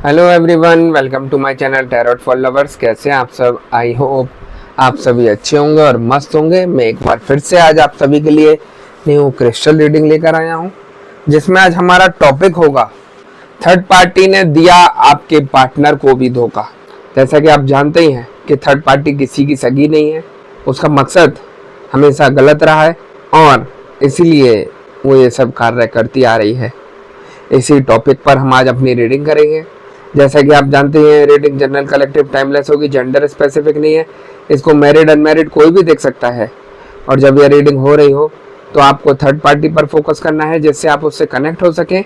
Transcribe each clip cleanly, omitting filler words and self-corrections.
Hello everyone, welcome to my channel tarot for lovers. कैसे हैं आप सब? आई होप आप सभी अच्छे होंगे और मस्त होंगे। मैं एक बार फिर से आज आप सभी के लिए न्यू क्रिस्टल रीडिंग लेकर आया हूं, जिसमें आज हमारा टॉपिक होगा थर्ड पार्टी ने दिया आपके पार्टनर को भी धोखा। जैसा कि आप जानते ही हैं कि थर्ड पार्टी किसी की सगी नहीं है, उसका मकसद हमेशा गलत रहा है और इसीलिए वो ये सब कार्य करती आ रही है। इसी टॉपिक पर हम आज अपनी रीडिंग करेंगे। जैसा कि आप जानते हैं, रीडिंग जनरल, कलेक्टिव, टाइमलेस होगी, जेंडर स्पेसिफिक नहीं है। इसको मैरिड अनमैरिड कोई भी देख सकता है। और जब यह रीडिंग हो रही हो तो आपको थर्ड पार्टी पर फोकस करना है, जिससे आप उससे कनेक्ट हो सकें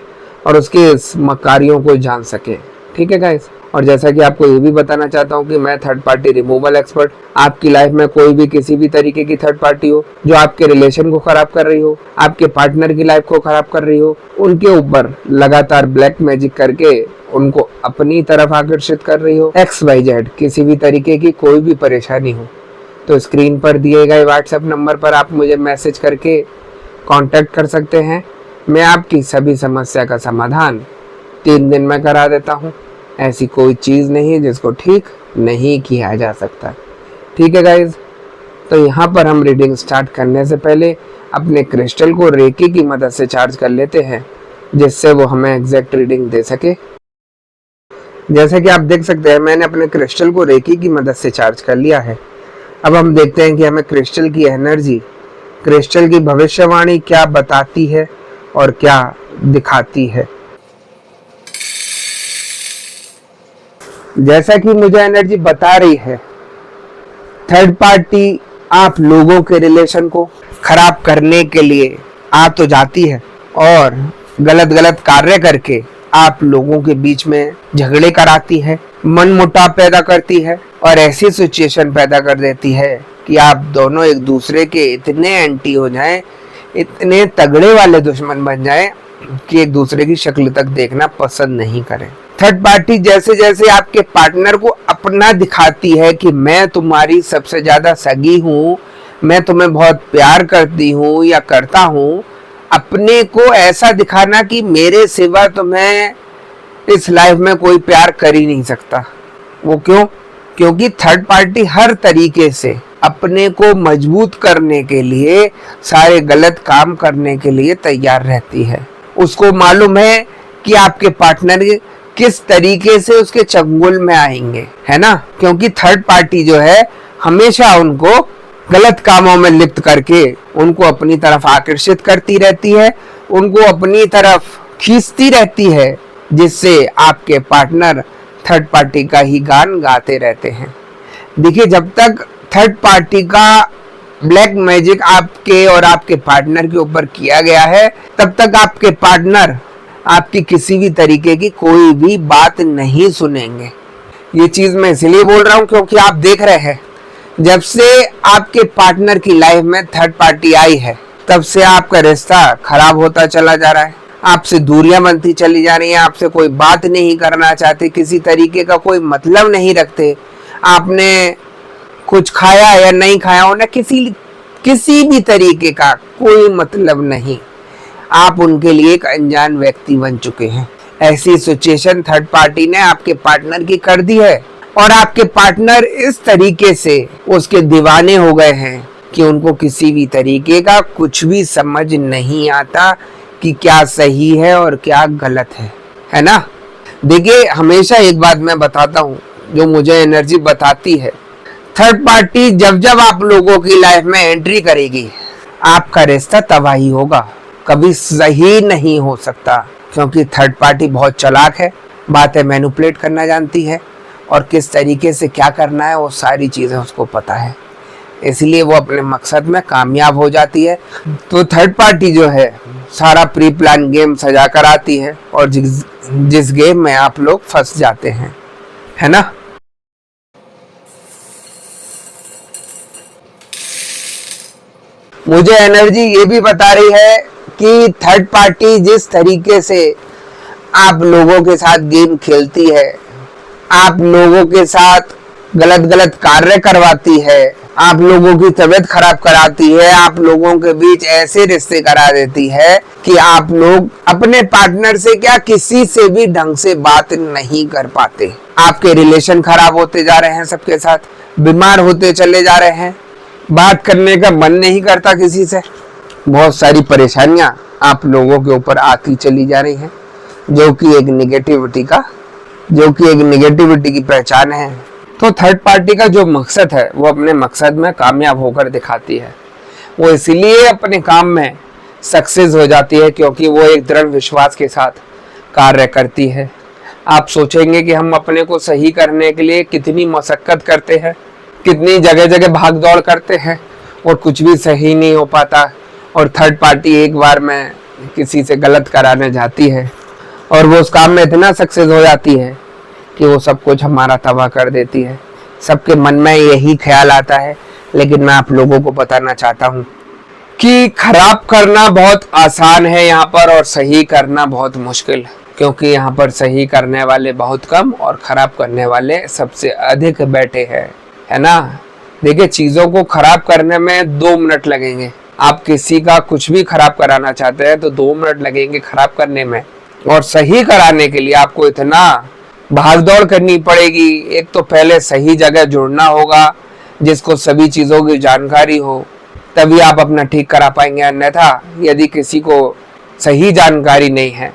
और उसके कार्यों को जान सकें। ठीक है गाइस? और जैसा कि आपको ये भी बताना चाहता हूँ कि मैं थर्ड पार्टी रिमूवल एक्सपर्ट। आपकी लाइफ में कोई भी किसी भी तरीके की थर्ड पार्टी हो जो आपके रिलेशन को खराब कर रही हो, आपके पार्टनर की लाइफ को खराब कर रही हो, उनके ऊपर लगातार ब्लैक मैजिक करके उनको अपनी तरफ आकर्षित कर रही हो, XYZ किसी भी तरीके की कोई भी परेशानी हो, तो स्क्रीन पर दिए गए व्हाट्सएप नंबर पर आप मुझे मैसेज करके कांटेक्ट कर सकते हैं। मैं आपकी सभी समस्या का समाधान 3 दिन में करा देता हूँ। ऐसी कोई चीज़ नहीं है जिसको ठीक नहीं किया जा सकता। ठीक है गाइज? तो यहाँ पर हम रीडिंग स्टार्ट करने से पहले अपने क्रिस्टल को रेकी की मदद से चार्ज कर लेते हैं, जिससे वो हमें एग्जैक्ट रीडिंग दे सके। जैसा कि आप देख सकते हैं, मैंने अपने क्रिस्टल को रेकी की मदद से चार्ज कर लिया है। अब हम देखते हैं कि हमें क्रिस्टल की एनर्जी, क्रिस्टल की भविष्यवाणी क्या बताती है और क्या दिखाती है। जैसा कि मुझे एनर्जी बता रही है, थर्ड पार्टी आप लोगों के रिलेशन को खराब करने के लिए आ तो जाती है और गलत गलत कार्य करके आप लोगों के बीच में झगड़े कराती है, मन मुटाव पैदा करती है और ऐसी सिचुएशन पैदा कर देती है कि आप दोनों एक दूसरे के इतने एंटी हो जाएं, इतने तगड़े वाले दुश्मन बन जाएं कि एक दूसरे की शक्ल तक देखना पसंद नहीं करें। थर्ड पार्टी जैसे जैसे आपके पार्टनर को अपना दिखाती है कि मैं तुम्हारी सबसे ज्यादा सगी हूँ, मैं तुम्हें बहुत प्यार करती हूँ या करता हूँ, अपने को ऐसा दिखाना कि मेरे सिवा तुम्हें इस लाइफ में कोई प्यार कर ही नहीं सकता। वो क्यों? क्योंकि थर्ड पार्टी हर तरीके से अपने को मजबूत करने के लिए, सारे गलत काम करने के लिए तैयार रहती है। उसको मालूम है कि आपके पार्टनर किस तरीके से उसके चंगुल में आएंगे, है ना? क्योंकि थर्ड पार्टी जो है हमेशा उनको गलत कामों में लिप्त करके उनको अपनी तरफ आकर्षित करती रहती है, उनको अपनी तरफ खींचती रहती है, जिससे आपके पार्टनर थर्ड पार्टी का ही गान गाते रहते हैं। देखिए, जब तक थर्ड पार्टी का ब्लैक मैजिक आपके और आपके पार्टनर के ऊपर किया गया है, तब तक आपके पार्टनर आपकी किसी भी तरीके की कोई भी बात नहीं सुनेंगे। ये चीज मैं इसलिए बोल रहा हूँ क्योंकि आप देख रहे हैं, जब से आपके पार्टनर की लाइफ में थर्ड पार्टी आई है, तब से आपका रिश्ता खराब होता चला जा रहा है। आपसे दूरियां बनती चली जा रही हैं, आपसे कोई बात नहीं करना चाहते, किसी तरीके का कोई मतलब नहीं रखते। आपने कुछ खाया या नहीं खाया, उन्हें किसी भी तरीके का कोई मतलब नहीं। आप उनके लिए एक अनजान व्यक्ति बन चुके हैं। ऐसी सिचुएशन थर्ड पार्टी ने आपके पार्टनर की कर दी है और आपके पार्टनर इस तरीके से उसके दीवाने हो गए हैं कि उनको किसी भी तरीके का कुछ भी समझ नहीं आता कि क्या सही है और क्या गलत है ना? देखिए, हमेशा एक बात मैं बताता हूँ जो मुझे एनर्जी बताती है। थर्ड पार्टी जब जब आप लोगों की लाइफ में एंट्री करेगी, आपका रिश्ता तबाही होगा, कभी सही नहीं हो सकता। क्योंकि थर्ड पार्टी बहुत चालाक है, बातें मैनिपुलेट करना जानती है और किस तरीके से क्या करना है वो सारी चीज़ें उसको पता है, इसलिए वो अपने मकसद में कामयाब हो जाती है। तो थर्ड पार्टी जो है सारा प्री प्लान गेम सजा कर आती है और जिस गेम में आप लोग फंस जाते हैं, है ना? मुझे एनर्जी ये भी बता रही है कि थर्ड पार्टी जिस तरीके से आप लोगों के साथ गेम खेलती है, आप लोगों के साथ गलत गलत कार्य करवाती है, आप लोगों की तबीयत खराब कराती है, आप लोगों के बीच ऐसे रिश्ते करा देती है कि आप लोग अपने पार्टनर से क्या किसी से भी ढंग से बात नहीं कर पाते। आपके रिलेशन खराब होते जा रहे हैं, सबके साथ बीमार होते चले जा रहे हैं, बात करने का मन नहीं करता किसी से। बहुत सारी परेशानियां आप लोगों के ऊपर आती चली जा रही हैं, जो कि एक नेगेटिविटी की पहचान है। तो थर्ड पार्टी का जो मकसद है वो अपने मकसद में कामयाब होकर दिखाती है। वो इसलिए अपने काम में सक्सेस हो जाती है क्योंकि वो एक दृढ़ विश्वास के साथ कार्य करती है। आप सोचेंगे कि हम अपने को सही करने के लिए कितनी मशक्कत करते हैं, कितनी जगह जगह भाग दौड़ करते हैं और कुछ भी सही नहीं हो पाता। और थर्ड पार्टी एक बार में किसी से गलत कराने जाती है और वो उस काम में इतना सक्सेस हो जाती है कि वो सब कुछ हमारा तबाह कर देती है। सबके मन में यही ख्याल आता है, लेकिन मैं आप लोगों को बताना चाहता हूँ कि खराब करना बहुत आसान है यहाँ पर और सही करना बहुत मुश्किल है, क्योंकि यहाँ पर सही करने वाले बहुत कम और खराब करने वाले सबसे अधिक बैठे हैं, है ना। देखिए, चीजों को खराब करने में 2 मिनट लगेंगे। आप किसी का कुछ भी खराब कराना चाहते हैं तो 2 मिनट लगेंगे खराब करने में, और सही कराने के लिए आपको इतना भागदौड़ करनी पड़ेगी। एक तो पहले सही जगह जुड़ना होगा जिसको सभी चीजों की जानकारी हो, तभी आप अपना ठीक करा पाएंगे। अन्यथा यदि किसी को सही जानकारी नहीं है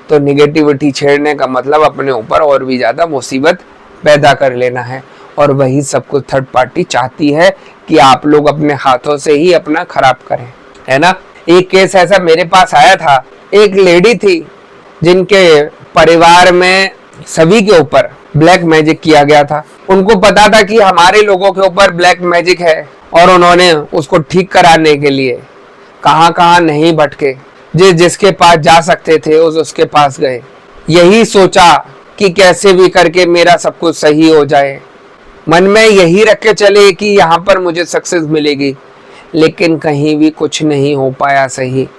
तो निगेटिविटी छेड़ने का मतलब अपने ऊपर और भी ज्यादा मुसीबत पैदा कर लेना है, और वही सब कुछ थर्ड पार्टी चाहती है कि आप लोग अपने हाथों से ही अपना खराब करें, है ना। एक केस ऐसा मेरे पास आया था। एक लेडी थी जिनके परिवार में सभी के ऊपर ब्लैक मैजिक किया गया था। उनको पता था कि हमारे लोगों के ऊपर ब्लैक मैजिक है, और उन्होंने उसको ठीक कराने के लिए कहां कहां नहीं भटके, जिसके पास जा सकते थे उसके पास गए। यही सोचा कि कैसे भी करके मेरा सब कुछ सही हो जाए, मन में यही रख के चले कि यहाँ पर मुझे सक्सेस मिलेगी, लेकिन कहीं भी कुछ नहीं हो पाया सही।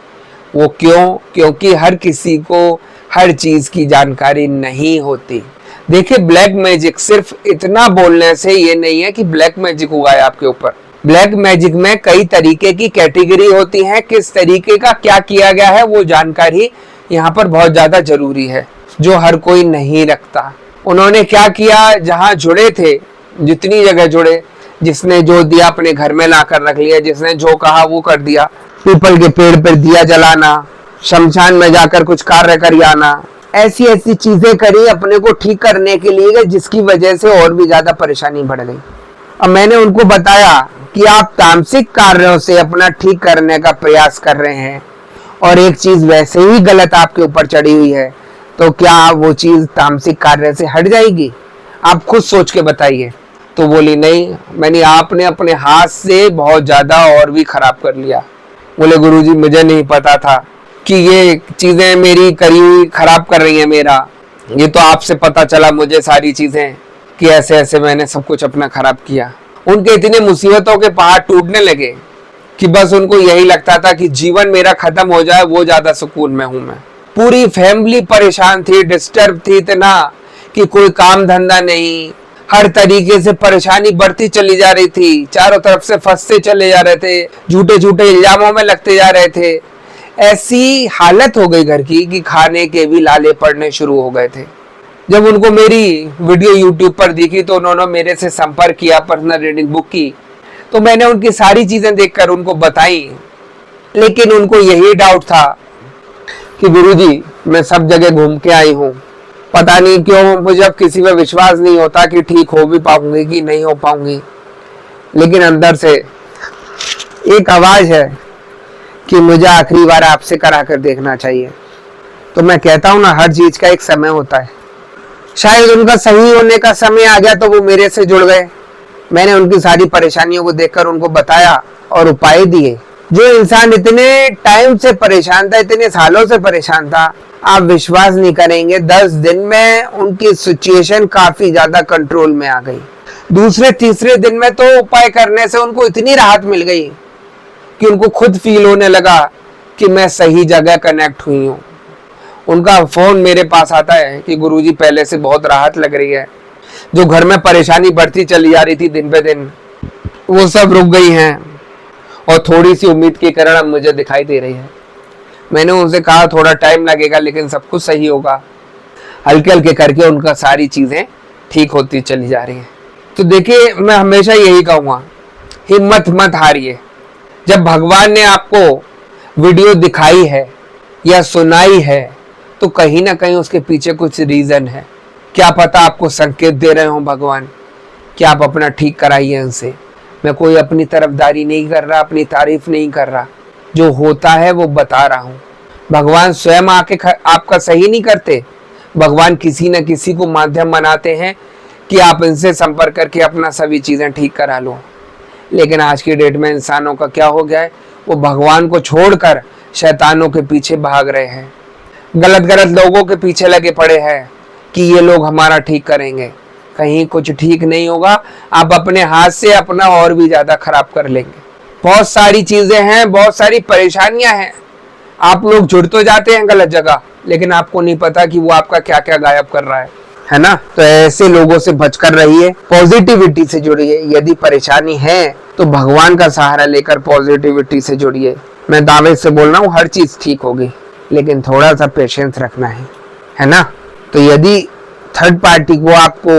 वो क्यों? क्योंकि हर किसी को हर चीज की जानकारी नहीं होती। देखिए, ब्लैक मैजिक सिर्फ इतना बोलने से ये नहीं है कि ब्लैक मैजिक हुआ है आपके ऊपर। ब्लैक मैजिक में कई तरीके की कैटेगरी होती है, किस तरीके का क्या किया गया है वो जानकारी यहाँ पर बहुत ज्यादा जरूरी है, जो हर कोई नहीं रखता। उन्होंने क्या किया, जहाँ जुड़े थे, जितनी जगह जुड़े, जिसने जो दिया अपने घर में लाकर रख लिया, जिसने जो कहा वो कर दिया। पीपल के पेड़ पर दिया जलाना, शमशान में जाकर कुछ कार्य कर आना, ऐसी ऐसी चीजें करी अपने को ठीक करने के लिए, जिसकी वजह से और भी ज्यादा परेशानी बढ़ गई। अब मैंने उनको बताया कि आप तामसिक कार्यों से अपना ठीक करने का प्रयास कर रहे हैं और एक चीज वैसे ही गलत आपके ऊपर चढ़ी हुई है, तो क्या वो चीज तामसिक कार्य से हट जाएगी? आप खुद सोच के बताइए। तो बोली नहीं, मैंने आपने अपने हाथ से बहुत ज्यादा और भी खराब कर लिया। बोले गुरुजी, मुझे नहीं पता था कि ये चीजें मेरी करी हुई खराब कर रही है मेरा, ये तो आपसे पता चला मुझे सारी चीजें कि ऐसे ऐसे मैंने सब कुछ अपना खराब किया। उनके इतने मुसीबतों के पहाड़ टूटने लगे कि बस उनको यही लगता था कि जीवन मेरा खत्म हो जाए, वो ज्यादा सुकून में हूं मैं। पूरी फैमिली परेशान थी, डिस्टर्ब थी इतना कि कोई काम धंधा नहीं, हर तरीके से परेशानी बढ़ती चली जा रही थी, चारों तरफ से फंसते चले जा रहे थे, झूठे झूठे इल्जामों में लगते जा रहे थे। ऐसी हालत हो गई घर की कि खाने के भी लाले पड़ने शुरू हो गए थे। जब उनको मेरी वीडियो YouTube पर दिखी तो उन्होंने मेरे से संपर्क किया, पर्सनल रीडिंग बुक की, तो मैंने उनकी सारी चीजें देखकर उनको बताई। लेकिन उनको यही डाउट था कि गुरुजी, मैं सब जगह घूम के आई हूँ, पता नहीं क्यों मुझे अब किसी पे विश्वास नहीं होता कि ठीक हो भी पाऊंगी कि नहीं हो पाऊंगी। लेकिन अंदर से एक आवाज है कि मुझे आखिरी बार आपसे करा कर देखना चाहिए। तो मैं कहता हूं ना, हर चीज का एक समय होता है। शायद उनका सही होने का समय आ गया तो वो मेरे से जुड़ गए। मैंने उनकी सारी परेशानियों को देखकर उनको बताया और उपाय दिए। जो इंसान इतने टाइम से परेशान था, इतने सालों से परेशान था, आप विश्वास नहीं करेंगे, 10 दिन में उनकी सिचुएशन काफी ज्यादा कंट्रोल में आ गई। दूसरे तीसरे दिन में तो उपाय करने से उनको इतनी राहत मिल गई कि उनको खुद फील होने लगा कि मैं सही जगह कनेक्ट हुई हूँ। उनका फोन मेरे पास आता है कि गुरुजी, पहले से बहुत राहत लग रही है। जो घर में परेशानी बढ़ती चली जा रही थी दिन पे दिन, वो सब रुक गई हैं और थोड़ी सी उम्मीद की किरण अब मुझे दिखाई दे रही है। मैंने उनसे कहा थोड़ा टाइम लगेगा लेकिन सब कुछ सही होगा। हल्के हल्के करके उनका सारी चीजें ठीक होती चली जा रही हैं। तो देखिए, मैं हमेशा यही कहूँगा, हिम्मत मत हारिए। जब भगवान ने आपको वीडियो दिखाई है या सुनाई है तो कहीं ना कहीं उसके पीछे कुछ रीजन है। क्या पता आपको संकेत दे रहे हो भगवान कि आप अपना ठीक कराइए इनसे। मैं कोई अपनी तरफदारी नहीं कर रहा, अपनी तारीफ नहीं कर रहा, जो होता है वो बता रहा हूँ। भगवान स्वयं आके आपका सही नहीं करते, भगवान किसी न किसी को माध्यम बनाते हैं कि आप इनसे संपर्क करके अपना सभी चीज़ें ठीक करा लो। लेकिन आज की डेट में इंसानों का क्या हो गया है, वो भगवान को छोड़कर शैतानों के पीछे भाग रहे हैं, गलत गलत लोगों के पीछे लगे पड़े हैं कि ये लोग हमारा ठीक करेंगे। कहीं कुछ ठीक नहीं होगा, आप अपने हाथ से अपना और भी ज़्यादा खराब कर लेंगे। बहुत सारी चीज़ें हैं, बहुत सारी परेशानियां हैं। आप लोग जुड़ तो जाते हैं गलत जगह, लेकिन आपको नहीं पता कि वो आपका क्या क्या गायब कर रहा है ना। तो ऐसे लोगों से बचकर रहिए, पॉजिटिविटी से जुड़िए। यदि परेशानी है तो भगवान का सहारा लेकर पॉजिटिविटी से जुड़िए। मैं दावे से बोल रहा हूँ, हर चीज ठीक होगी, लेकिन थोड़ा सा पेशेंस रखना है ना। तो यदि थर्ड पार्टी को आपको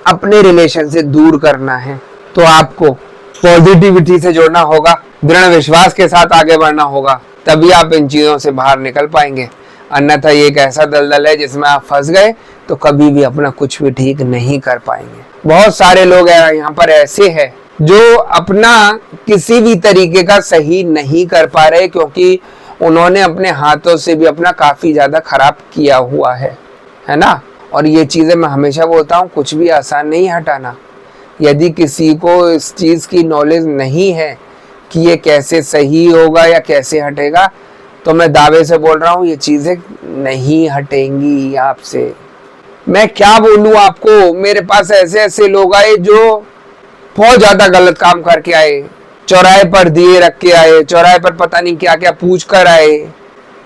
अपने रिलेशन से दूर करना है तो आपको पॉजिटिविटी से जोड़ना होगा, दृढ़ विश्वास के साथ आगे बढ़ना होगा, तभी आप इन चीजों से बाहर निकल पाएंगे। अन्यथा ये एक ऐसा दलदल है जिसमें आप फंस गए तो कभी भी अपना कुछ भी ठीक नहीं कर पाएंगे। बहुत सारे लोग यहाँ पर ऐसे हैं जो अपना किसी भी तरीके का सही नहीं कर पा रहे, क्योंकि उन्होंने अपने हाथों से भी अपना काफी ज्यादा खराब किया हुआ है ना। और ये चीजें मैं हमेशा बोलता हूँ, कुछ भी आसान नहीं हटाना। यदि किसी को इस चीज की नॉलेज नहीं है कि ये कैसे सही होगा या कैसे हटेगा, तो मैं दावे से बोल रहा हूँ ये चीजें नहीं हटेंगी आपसे। मैं क्या बोलूँ आपको, मेरे पास ऐसे ऐसे लोग आए जो बहुत ज्यादा गलत काम करके आए, चौराहे पर दिए रख के आए, चौराहे पर पता नहीं क्या क्या पूछ कर आए,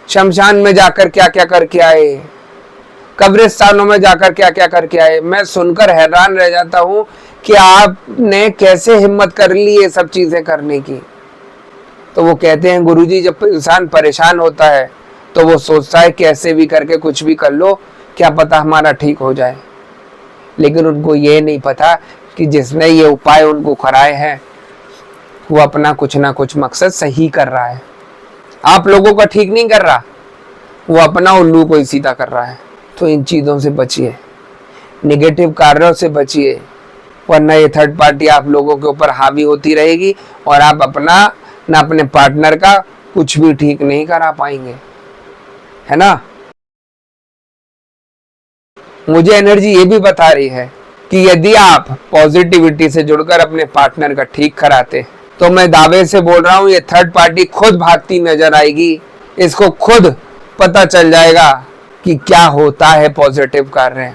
शमशान में जाकर क्या क्या करके आए, कब्रिस्तानों में जाकर क्या क्या करके आए। मैं सुनकर हैरान रह जाता हूँ कि आपने कैसे हिम्मत कर ली ये सब चीजें करने की। तो वो कहते हैं गुरुजी, जब इंसान परेशान होता है तो वो सोचता है कैसे भी करके कुछ भी कर लो, क्या पता हमारा ठीक हो जाए। लेकिन उनको ये नहीं पता कि जिसने ये उपाय उनको कराए हैं वो अपना कुछ ना कुछ मकसद सही कर रहा है। आप लोगों का ठीक नहीं कर रहा, वो अपना उल्लू को ही सीधा कर रहा है। तो इन चीज़ों से बचिए, निगेटिव कार्यों से बचिए, वरना ये थर्ड पार्टी आप लोगों के ऊपर हावी होती रहेगी और आप अपना ना अपने पार्टनर का कुछ भी ठीक नहीं करा पाएंगे, है ना। मुझे एनर्जी ये भी बता रही है कि यदि आप पॉजिटिविटी से जुड़कर अपने पार्टनर का ठीक कराते तो मैं दावे से बोल रहा हूँ ये थर्ड पार्टी खुद भागती नजर आएगी। इसको खुद पता चल जाएगा कि क्या होता है पॉजिटिव कार्य,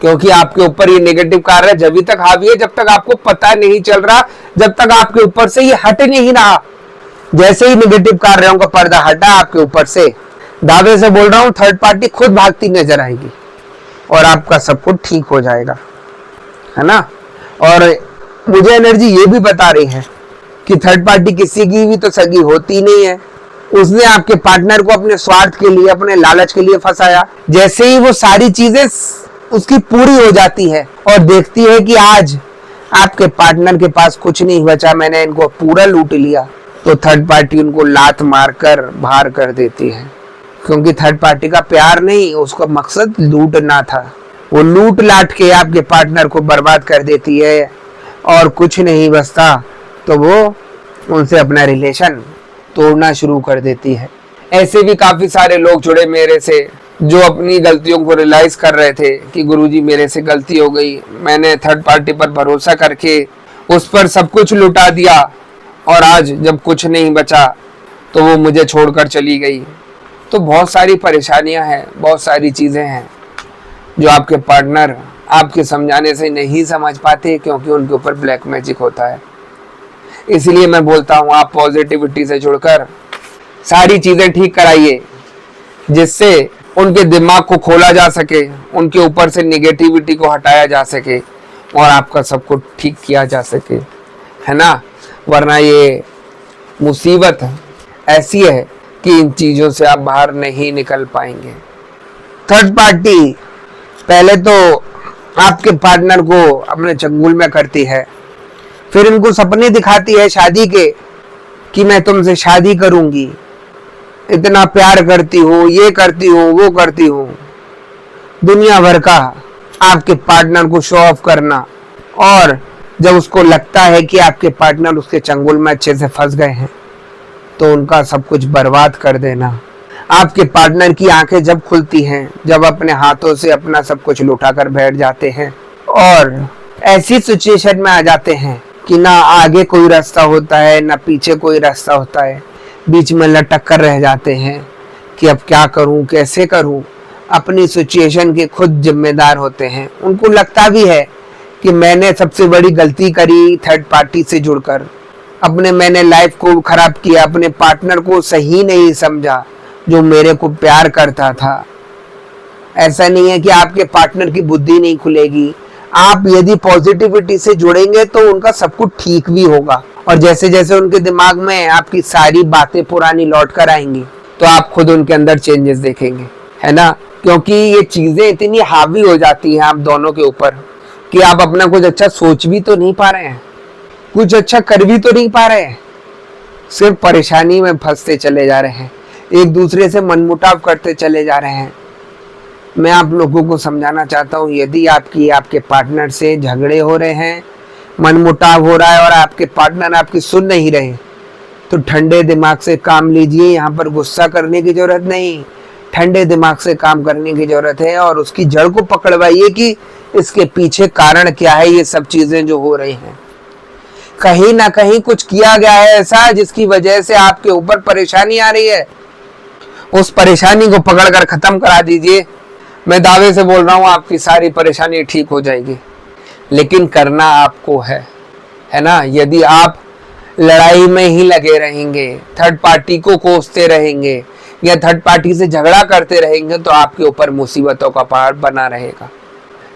क्योंकि आपके ऊपर ये नेगेटिव कार्य जब तक हावी है जब तक आपको पता नहीं चल रहा, जब तक आपके ऊपर से ये हट नहीं रहा। जैसे ही नेगेटिव कार्यों का पर्दा हटा आपके ऊपर से, दावे से बोल रहा हूँ थर्ड पार्टी खुद भागती नजर आएगी और आपका सब कुछ ठीक हो जाएगा, है ना। और मुझे एनर्जी ये भी बता रही है कि थर्ड पार्टी किसी की भी तो सगी होती नहीं है। उसने आपके पार्टनर को अपने स्वार्थ के लिए, अपने लालच के लिए फंसाया। जैसे ही वो सारी चीजें उसकी पूरी हो जाती है और देखती है कि आज आपके पार्टनर के पास कुछ नहीं बचा, मैंने इनको पूरा लूट लिया, तो थर्ड पार्टी उनको लात मारकर बाहर कर देती है। क्योंकि थर्ड पार्टी का प्यार नहीं, उसका मकसद लूटना था। वो लूट लाट के आपके पार्टनर को बर्बाद कर देती है और कुछ नहीं बचता तो वो उनसे अपना रिलेशन तोड़ना शुरू कर देती है। ऐसे भी काफी सारे लोग जुड़े मेरे से जो अपनी गलतियों को रियलाइज कर रहे थे कि गुरुजी मेरे से गलती हो गई, मैंने थर्ड पार्टी पर भरोसा करके उस पर सब कुछ लुटा दिया और आज जब कुछ नहीं बचा तो वो मुझे छोड़कर चली गई। तो बहुत सारी परेशानियां हैं, बहुत सारी चीजें हैं जो आपके पार्टनर आपके समझाने से नहीं समझ पाते, क्योंकि उनके ऊपर ब्लैक मैजिक होता है। इसलिए मैं बोलता हूँ आप पॉजिटिविटी से जुड़कर सारी चीजें ठीक कराइए, जिससे उनके दिमाग को खोला जा सके, उनके ऊपर से निगेटिविटी को हटाया जा सके और आपका सब कुछ ठीक किया जा सके, है ना। वरना ये मुसीबत ऐसी है कि इन चीजों से आप बाहर नहीं निकल पाएंगे। थर्ड पार्टी पहले तो आपके पार्टनर को अपने चंगुल में करती है, फिर इनको सपने दिखाती है शादी के कि मैं तुमसे शादी करूंगी, इतना प्यार करती हूँ, ये करती हूँ, वो करती हूँ। दुनिया भर का आपके पार्टनर को शो ऑफ करना, और जब उसको लगता है कि आपके पार्टनर उसके चंगुल में अच्छे से फंस गए हैं तो उनका सब कुछ बर्बाद कर देना। आपके पार्टनर की आंखें जब खुलती हैं, जब अपने हाथों से अपना सब कुछ लुटा कर बैठ जाते हैं और ऐसी सिचुएशन में आ जाते हैं कि ना आगे कोई रास्ता होता है ना पीछे कोई रास्ता होता है, बीच में लटक कर रह जाते हैं कि अब क्या करूं, कैसे करूं। अपनी सिचुएशन के खुद जिम्मेदार होते हैं। उनको लगता भी है कि मैंने सबसे बड़ी गलती करी थर्ड पार्टी से जुड़कर, मैंने लाइफ को खराब किया, अपने पार्टनर को सही नहीं समझा जो मेरे को प्यार करता था। ऐसा नहीं है कि आपके पार्टनर की बुद्धि नहीं खुलेगी। आप यदि पॉजिटिविटी से जुड़ेंगे तो उनका सब कुछ ठीक भी होगा, और जैसे जैसे उनके दिमाग में आपकी सारी बातें पुरानी लौट कर आएंगी तो आप खुद उनके अंदर चेंजेस देखेंगे, है ना। क्योंकि ये चीजें इतनी हावी हो जाती हैं आप दोनों के ऊपर कि आप अपना कुछ अच्छा सोच भी तो नहीं पा रहे हैं, कुछ अच्छा कर भी तो नहीं पा रहे हैं, सिर्फ परेशानी में फंसते चले जा रहे हैं, एक दूसरे से मनमुटाव करते चले जा रहे हैं। मैं आप लोगों को समझाना चाहता हूँ, यदि आपके पार्टनर से झगड़े हो रहे हैं, मनमुटाव हो रहा है और आपके पार्टनर आपकी सुन नहीं रहे, तो ठंडे दिमाग से काम लीजिए। यहाँ पर गुस्सा करने की जरूरत नहीं, ठंडे दिमाग से काम करने की जरूरत है और उसकी जड़ को पकड़वाइए कि इसके पीछे कारण क्या है। ये सब चीजें जो हो रही हैं, कहीं ना कहीं कुछ किया गया है ऐसा जिसकी वजह से आपके ऊपर परेशानी आ रही है। उस परेशानी को पकड़कर खत्म करा दीजिए। मैं दावे से बोल रहा हूं आपकी सारी परेशानी ठीक हो जाएगी, लेकिन करना आपको है ना। यदि आप लड़ाई में ही लगे रहेंगे, थर्ड पार्टी को कोसते रहेंगे या थर्ड पार्टी से झगड़ा करते रहेंगे तो आपके ऊपर मुसीबतों का पहाड़ बना रहेगा।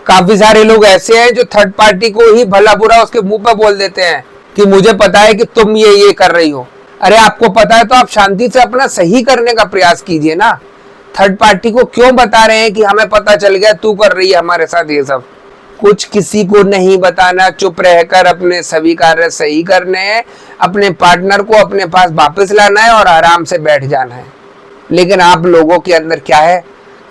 काफी सारे लोग ऐसे हैं जो थर्ड पार्टी को ही भला बुरा उसके मुंह पर बोल देते हैं कि मुझे पता है कि तुम ये कर रही हो। अरे आपको पता है तो आप शांति से अपना सही करने का प्रयास कीजिए ना। थर्ड पार्टी को क्यों बता रहे हैं कि हमें पता चल गया तू कर रही है हमारे साथ ये सब। कुछ किसी को नहीं बताना, चुप रहकर अपने सभी कार्य सही करने हैं, अपने पार्टनर को अपने पास वापस लाना है और आराम से बैठ जाना है। लेकिन आप लोगों के अंदर क्या है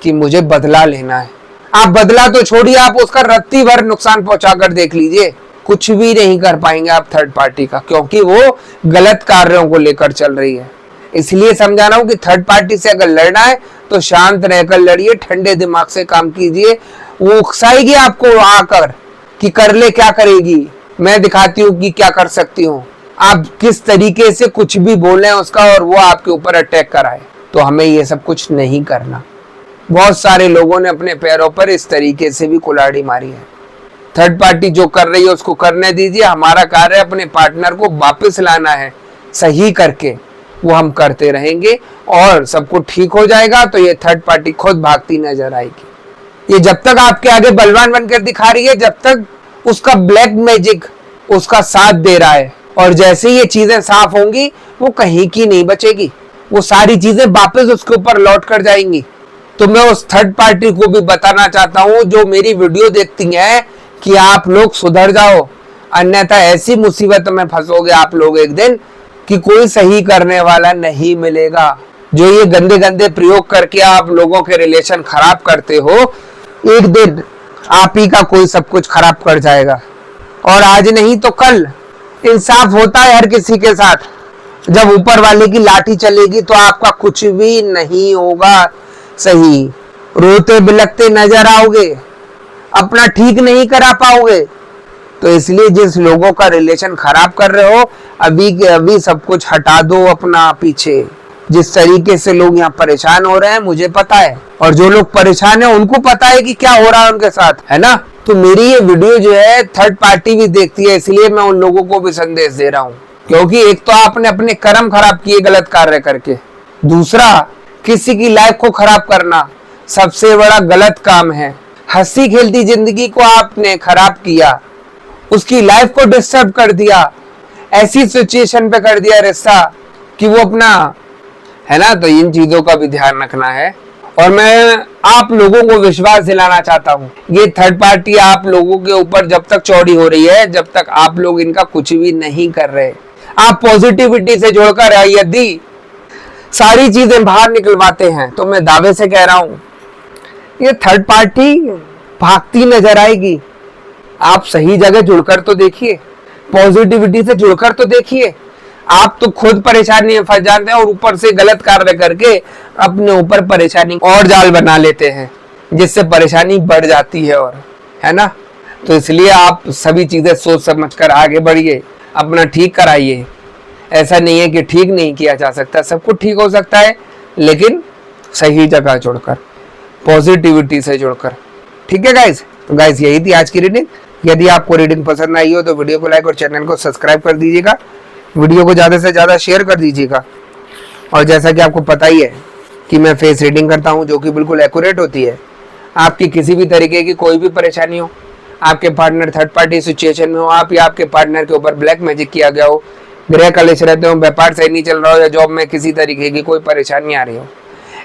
कि मुझे बदला लेना है। आप बदला तो छोड़िए, आप उसका रत्ती भर नुकसान पहुंचा कर देख लीजिए, कुछ भी नहीं कर पाएंगे आप थर्ड पार्टी का, क्योंकि वो गलत कार्यों को लेकर चल रही है। इसलिए समझा रहा हूं कि थर्ड पार्टी से अगर लड़ना है तो शांत रहकर लड़िए, ठंडे दिमाग से काम कीजिए। वो उकसाएगी आपको आकर कि कर ले, क्या करेगी, मैं दिखाती हूँ कि क्या कर सकती हूँ। आप किस तरीके से कुछ भी बोले उसका और वो आपके ऊपर अटैक कराए, तो हमें ये सब कुछ नहीं करना। बहुत सारे लोगों ने अपने पैरों पर इस तरीके से भी कुल्हाड़ी मारी है। थर्ड पार्टी जो कर रही है उसको करने दीजिए। हमारा कार्य अपने पार्टनर को वापस लाना है, सही करके वो हम करते रहेंगे और सब कुछ ठीक हो जाएगा। तो ये थर्ड पार्टी खुद भागती नजर आएगी। ये जब तक आपके आगे बलवान बनकर दिखा रही है, जब तक उसका ब्लैक मैजिक उसका साथ दे रहा है, और जैसे ये चीजें साफ होंगी वो कहीं की नहीं बचेगी, वो सारी चीजें वापस उसके ऊपर लौट कर जाएंगी। तो मैं उस थर्ड पार्टी को भी बताना चाहता हूं जो मेरी वीडियो देखती है कि आप लोग सुधर जाओ, अन्यथा ऐसी मुसीबत में फंसोगे आप लोग एक दिन कि कोई सही करने वाला नहीं मिलेगा। जो ये गंदे गंदे प्रयोग करके आप लोगों के रिलेशन खराब करते हो, एक दिन आप ही का कोई सब कुछ खराब कर जाएगा। और आज नहीं तो कल इंसाफ होता है हर किसी के साथ। जब ऊपर वाले की लाठी चलेगी तो आपका कुछ भी नहीं होगा सही, रोते बिलखते नजर आओगे, अपना ठीक नहीं करा पाओगे। तो इसलिए जिस लोगों का रिलेशन खराब कर रहे हो, अभी के अभी सब कुछ हटा दो अपना पीछे। जिस तरीके से लोग यहाँ परेशान हो रहे हैं मुझे पता है, और जो लोग परेशान है उनको पता है कि क्या हो रहा है उनके साथ, है ना। तो मेरी ये वीडियो जो है थर्ड पार्टी भी देखती है, इसलिए मैं उन लोगों को भी संदेश दे रहा हूँ। क्योंकि एक तो आपने अपने कर्म खराब किए गलत कार्य करके, दूसरा किसी की लाइफ को खराब करना सबसे बड़ा गलत काम है। हंसी खेलती जिंदगी को आपने खराब किया, उसकी लाइफ को डिस्टर्ब कर दिया। ऐसी सिचुएशन पे कर दिया रिश्ता कि वो अपना, है ना। तो इन चीजों का भी ध्यान रखना है। और मैं आप लोगों को विश्वास दिलाना चाहता हूं, ये थर्ड पार्टी आप लोगों के ऊपर जब तक चौड़ी हो रही है, जब तक आप लोग इनका कुछ भी नहीं कर रहे, आप पॉजिटिविटी से जोड़कर यदि सारी चीजें बाहर निकलवाते हैं, तो मैं दावे से कह रहा हूं ये थर्ड पार्टी भागती नजर आएगी। आप सही जगह जुड़कर तो देखिए, पॉजिटिविटी से जुड़कर तो देखिए। आप तो खुद परेशानी में फंस जाते हैं और ऊपर से गलत कार्य करके अपने ऊपर परेशानी और जाल बना लेते हैं, जिससे परेशानी बढ़ जाती है, और है ना। तो इसलिए आप सभी चीजें सोच समझकर आगे बढ़िए, अपना ठीक कराइए। ऐसा नहीं है कि ठीक नहीं किया जा सकता, सब कुछ ठीक हो सकता है, लेकिन सही जगह जुड़कर, पॉजिटिविटी से जुड़कर। ठीक है गाइस, तो गाइस यही थी आज की रीडिंग। यदि आपको रीडिंग पसंद आई हो तो वीडियो को लाइक और चैनल को सब्सक्राइब कर दीजिएगा, वीडियो को ज़्यादा से ज़्यादा शेयर कर दीजिएगा। और जैसा कि आपको पता ही है कि मैं फेस रीडिंग करता हूं, जो कि बिल्कुल एक्यूरेट होती है। आपकी किसी भी तरीके की कोई भी परेशानी हो, आपके पार्टनर थर्ड पार्टी सिचुएशन में हो, आप या आपके पार्टनर के ऊपर ब्लैक मैजिक किया गया हो, गृह कलेश रहते हो, व्यापार सही नहीं चल रहा हो, या जॉब में किसी तरीके की कोई परेशानी आ रही हो,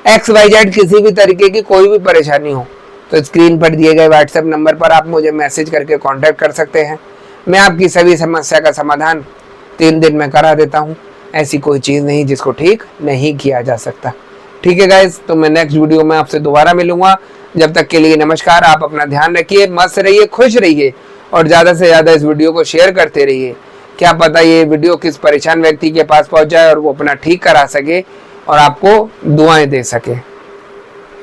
XYZ किसी भी तरीके की कोई भी परेशानी हो, तो स्क्रीन पर दिए गए व्हाट्सएप नंबर पर आप मुझे मैसेज करके कांटेक्ट कर सकते हैं। मैं आपकी सभी समस्या का समाधान 3 दिन में करा देता हूं। ऐसी कोई चीज़ नहीं जिसको ठीक नहीं किया जा सकता। ठीक है गाइस, तो मैं नेक्स्ट वीडियो में आपसे दोबारा मिलूंगा। जब तक के लिए नमस्कार। आप अपना ध्यान रखिए, मस्त रहिए, खुश रहिए, और ज़्यादा से ज़्यादा इस वीडियो को शेयर करते रहिए। क्या पता ये वीडियो किस परेशान व्यक्ति के पास पहुंच जाए और वो अपना ठीक करा सके और आपको दुआएं दे सके।